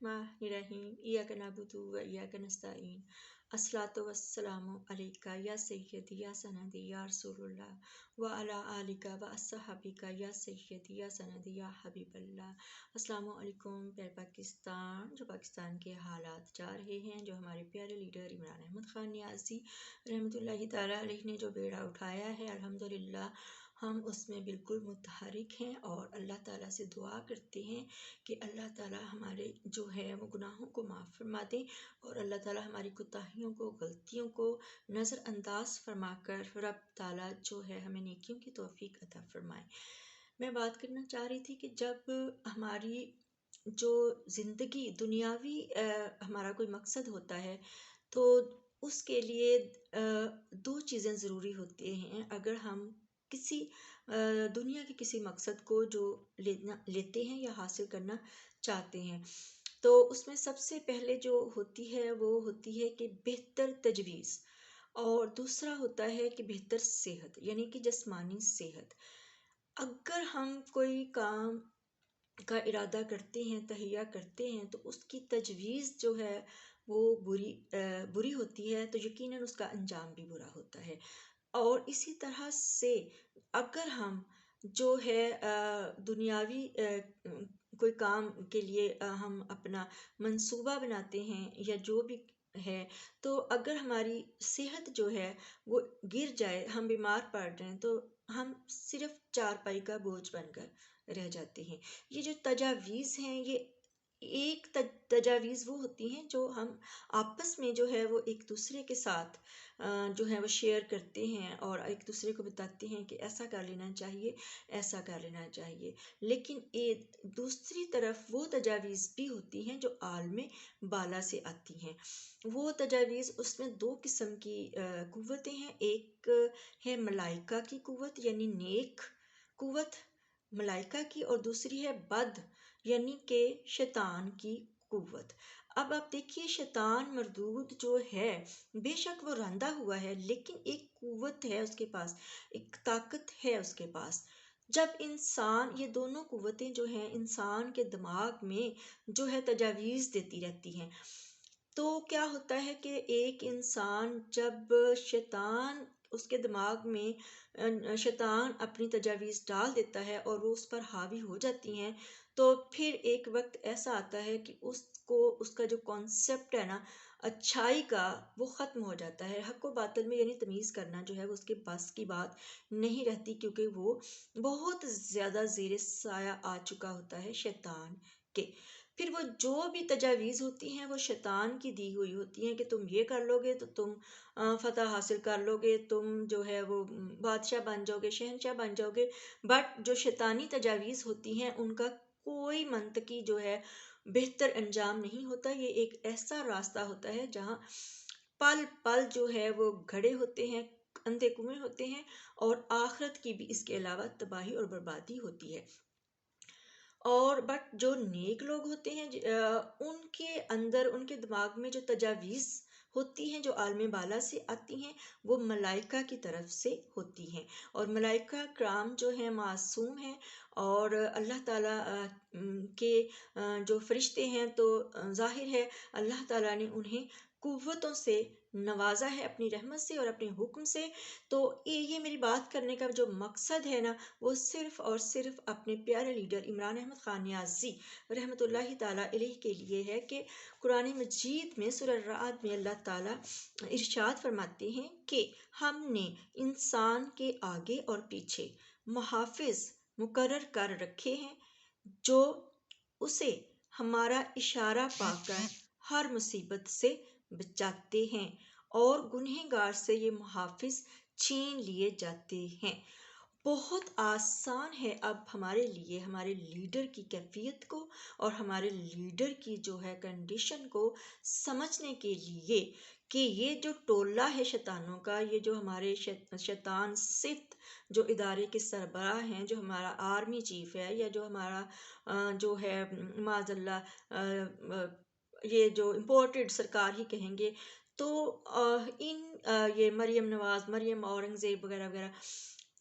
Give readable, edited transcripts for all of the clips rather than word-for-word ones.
बिस्मिल्लाहिर्रहमानिर्रहीम इय्याका नअबुदु व इय्याका नस्तईन अस्सलातु वस्सलामु अलैका या सय्यदी या सनदी या रसूलुल्लाह व अला आलिका व अस्सहाबिका या सय्यदी या सनदी या हबीबल्लाह। अस्सलामु अलैकुम प्यारे पाकिस्तान। जो पाकिस्तान के हालात जा रहे हैं, जो हमारे प्यारे लीडर इमरान अहमद खान नियाज़ी रहमतुल्लाहि ताला अलैह ने जो बेड़ा उठाया है, अल्हम्दुलिल्लाह हम उसमें बिल्कुल मुतहरिक हैं और अल्लाह ताला से दुआ करते हैं कि अल्लाह ताला हमारे जो है वो गुनाहों को माफ़ फरमा दें और अल्लाह ताला हमारी कोताहियों को, गलतियों को नज़रअंदाज फरमाकर रब ताला जो है हमें नेकियों की तौफीक अता फरमाए। मैं बात करना चाह रही थी कि जब हमारी जो ज़िंदगी दुनियावी हमारा कोई मकसद होता है तो उसके लिए दो चीज़ें ज़रूरी होती हैं। अगर हम किसी दुनिया के किसी मकसद को जो लेते हैं या हासिल करना चाहते हैं, तो उसमें सबसे पहले जो होती है वो होती है कि बेहतर तजवीज़, और दूसरा होता है कि बेहतर सेहत, यानी कि जिस्मानी सेहत। अगर हम कोई काम का इरादा करते हैं, तहिया करते हैं, तो उसकी तजवीज़ जो है वो बुरी होती है, तो यकीनन उसका अंजाम भी बुरा होता है। और इसी तरह से अगर हम जो है दुनियावी कोई काम के लिए हम अपना मंसूबा बनाते हैं या जो भी है, तो अगर हमारी सेहत जो है वो गिर जाए, हम बीमार पड़ जाएं, तो हम सिर्फ चारपाई का बोझ बनकर रह जाते हैं। ये जो तजावीज़ हैं, ये एक तजावीज़ वो होती हैं जो हम आपस में जो है वो एक दूसरे के साथ जो है वो शेयर करते हैं और एक दूसरे को बताते हैं कि ऐसा कर लेना चाहिए, ऐसा कर लेना चाहिए। लेकिन एक दूसरी तरफ वो तजावीज़ भी होती हैं जो आलम बाला से आती हैं। वो तजावीज़, उसमें दो किस्म की कुव्वतें हैं। एक है मलाइका की कुव्वत यानी नेक कुव्वत मलाइका की, और दूसरी है बद यानी कि शैतान की कुव्वत। अब आप देखिए, शैतान मरदूद जो है बेशक वो रंधा हुआ है, लेकिन एक कुव्वत है उसके पास, एक ताकत है उसके पास। जब इंसान, ये दोनों कुव्वतें जो हैं इंसान के दिमाग में जो है तजावीज़ देती रहती हैं, तो क्या होता है कि एक इंसान जब शैतान उसके दिमाग में शैतान अपनी तजावीज़ डाल देता है और वो उस पर हावी हो जाती हैं, तो फिर एक वक्त ऐसा आता है कि उसको, उसका जो कॉन्सेप्ट है ना अच्छाई का, वो ख़त्म हो जाता है। हक़ व बातिल में यानी तमीज़ करना जो है वो उसके बस की बात नहीं रहती, क्योंकि वो बहुत ज़्यादा ज़ेरे साया आ चुका होता है शैतान के। फिर वो जो भी तजावीज़ होती हैं वो शैतान की दी हुई होती हैं कि तुम ये कर लोगे तो तुम फ़तह हासिल कर लोगे, तुम जो है वो बादशाह बन जाओगे, शहनशाह बन जाओगे। बट जो शैतानी तजावीज़ होती हैं उनका कोई मंतकी जो है बेहतर अंजाम नहीं होता। ये एक ऐसा रास्ता होता है जहाँ पल पल जो है वो घड़े होते हैं, अंधे कुएं होते हैं, और आखिरत की भी इसके अलावा तबाही और बर्बादी होती है। और बट जो नेक लोग होते हैं उनके अंदर, उनके दिमाग में जो तजावीज़ होती हैं जो आलम बाला से आती हैं, वो मलाइका की तरफ से होती हैं। और मलाइका कराम जो हैं मासूम हैं, और अल्लाह ताला के जो फरिश्ते हैं, तो ज़ाहिर है अल्लाह ताला ने उन्हें कुव्वतों से नवाजा है अपनी रहमत से और अपने हुक्म से। तो ये मेरी बात करने का जो मकसद है ना, वो सिर्फ़ और सिर्फ़ अपने प्यारे लीडर इमरान अहमद खान नियाज़ी रहमतुल्लाहि ताला अलैह के लिए है कि कुरान मजीद में सूरह राअद में अल्लाह ताला इरशाद फरमाते हैं कि हमने इंसान के आगे और पीछे मुहाफ़िज़ मुकर्रर कर रखे हैं, जो उसे हमारा इशारा पाकर हर मुसीबत से बचाते हैं, और गुनहगार से ये मुहाफ़िज़ छीन लिए जाते हैं। बहुत आसान है अब हमारे लिए हमारे लीडर की कैफियत को और हमारे लीडर की जो है कंडीशन को समझने के लिए कि ये जो टोला है शैतानों का, ये जो हमारे शैतान सिफ्त जो इदारे के सरबराह हैं, जो हमारा आर्मी चीफ है, या जो हमारा जो है माज़ल्ला ये जो इम्पोर्टेड सरकार ही कहेंगे, तो इन ये मरियम नवाज़, मरियम औरंगज़ेब वगैरह वगैरह,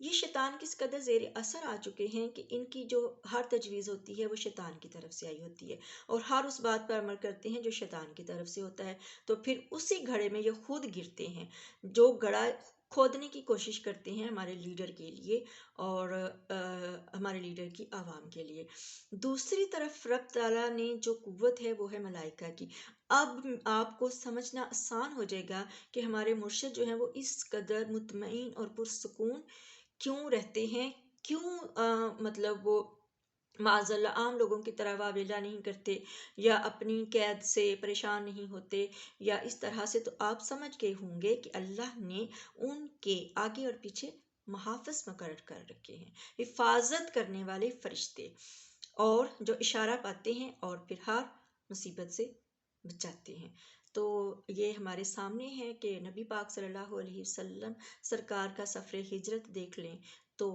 یہ شیطان کس قدر زیر اثر آ چکے ہیں کہ ان کی جو ہر تجویز ہوتی ہے وہ شیطان کی طرف سے آئی ہوتی ہے، اور ہر اس بات پر عمل کرتے ہیں جو شیطان کی طرف سے ہوتا ہے، تو پھر اسی گھڑے میں یہ خود گرتے ہیں، جو گڑھا کھودنے کی کوشش کرتے ہیں ہمارے لیڈر کے لیے اور ہمارے لیڈر کی عوام کے لیے۔ دوسری طرف رب تعالیٰ نے جو قوت ہے وہ ہے ملائکہ کی۔ اب آپ کو سمجھنا آسان ہو جائے گا کہ ہمارے مرشد جو ہیں وہ اس قدر مطمئن اور پرسکون کیوں رہتے ہیں، کیوں مطلب وہ معاذ اللہ عام لوگوں کی طرح واویلا نہیں کرتے یا اپنی قید سے پریشان نہیں ہوتے یا اس طرح سے۔ تو آپ سمجھ گئے ہوں گے کہ اللہ نے ان کے آگے اور پیچھے محافظ مقرر کر رکھے ہیں، حفاظت کرنے والے فرشتے، اور جو اشارہ پاتے ہیں اور پھر ہر مصیبت سے بچاتے ہیں۔ تو یہ ہمارے سامنے ہے کہ نبی پاک صلی اللہ علیہ وسلم سرکار کا سفر ہجرت دیکھ لیں تو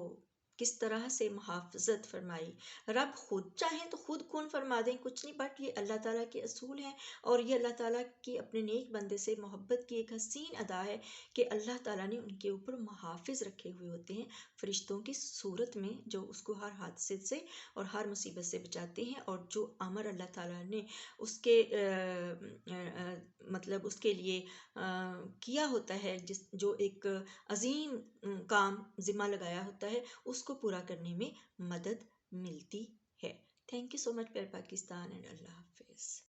کس طرح سے محافظت فرمائی۔ رب خود چاہیں تو خود کون فرما دیں، کچھ نہیں، بٹ یہ اللہ تعالیٰ کے اصول ہیں، اور یہ اللہ تعالیٰ کی اپنے نیک بندے سے محبت کی ایک حسین ادا ہے کہ اللہ تعالیٰ نے ان کے اوپر محافظ رکھے ہوئے ہوتے ہیں فرشتوں کی صورت میں، جو اس کو ہر حادثے سے اور ہر مصیبت سے بچاتے ہیں، اور جو امر اللہ تعالیٰ نے اس کے مطلب اس کے لیے کیا ہوتا ہے، جو ایک عظیم کام ذمہ لگایا ہوتا ہے، اس کو پورا کرنے میں مدد ملتی ہے۔ تھینک یو سو مچ پیار پاکستان، اینڈ اللہ حافظ۔